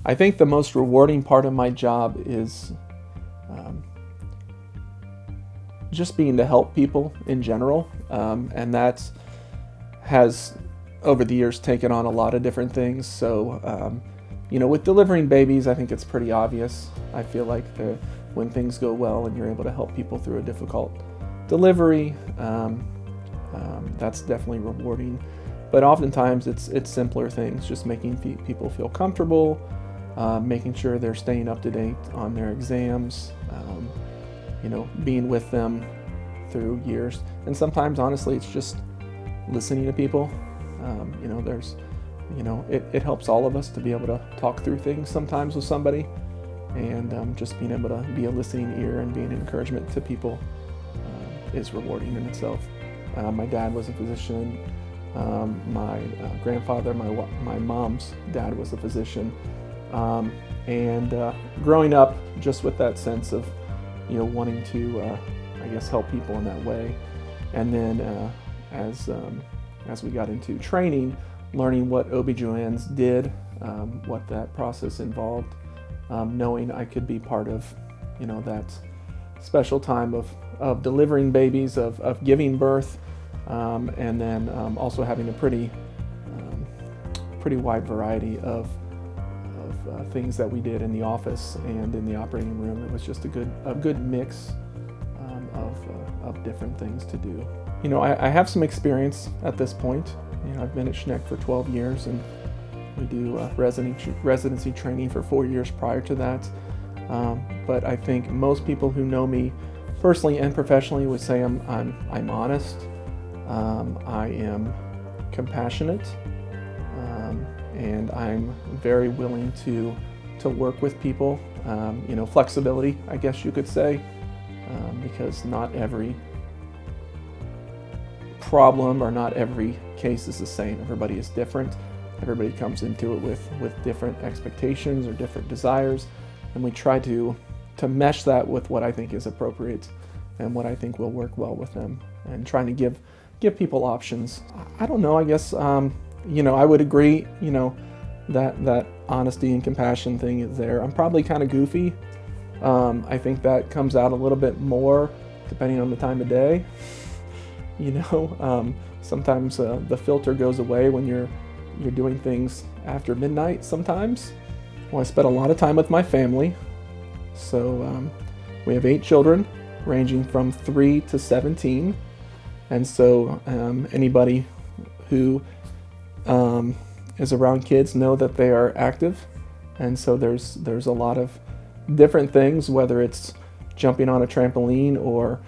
I think the most rewarding part of my job is just being to help people in general, and that has over the years taken on a lot of different things. So with delivering babies, I think it's pretty obvious. I feel like when things go well and you're able to help people through a difficult delivery, that's definitely rewarding. But oftentimes it's simpler things, just making people feel comfortable, making sure they're staying up to date on their exams, being with them through years. And sometimes, honestly, it's just listening to people. It helps all of us to be able to talk through things sometimes with somebody, and just being able to be a listening ear and being an encouragement to people is rewarding in itself. My dad was a physician. My grandfather, my mom's dad, was a physician. And growing up just with that sense of wanting to help people in that way, and then as we got into training, learning what OBGYNs did, what that process involved, knowing I could be part of that special time of delivering babies, of giving birth, and then also having a pretty wide variety of things that we did in the office and in the operating room. It was just a good mix of different things to do. I have some experience at this point. I've been at Schneck for 12 years, and we do residency training for 4 years prior to that. But I think most people who know me personally and professionally would say I'm honest. I am compassionate, and I'm very willing to work with people. Flexibility, I guess you could say, because not every problem or not every case is the same. Everybody is different. Everybody comes into it with different expectations or different desires, and we try to mesh that with what I think is appropriate and what I think will work well with them, and trying to give people options. I don't know, I guess, I would agree, that honesty and compassion thing is there. I'm probably kind of goofy. I think that comes out a little bit more depending on the time of day. Sometimes the filter goes away when you're doing things after midnight sometimes. Well, I spent a lot of time with my family. So we have 8 children, ranging from 3 to 17. And so anybody who is around kids know that they are active. And so there's a lot of different things, whether it's jumping on a trampoline or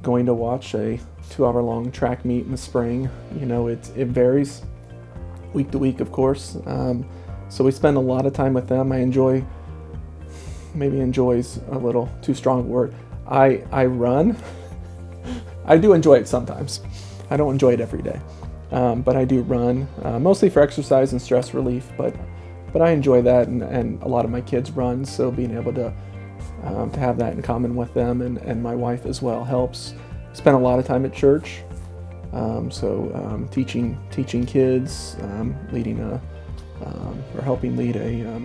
going to watch a 2-hour-long track meet in the spring. It varies week to week, of course. So we spend a lot of time with them. Maybe enjoy's a little too strong a word. I run. I do enjoy it sometimes. I don't enjoy it every day, but I do run, mostly for exercise and stress relief, but I enjoy that, and a lot of my kids run, so being able to have that in common with them and my wife as well helps. Spend a lot of time at church, teaching kids, leading or helping lead a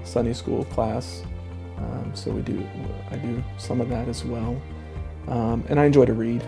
Sunday school class. So I do some of that as well. And I enjoy to read.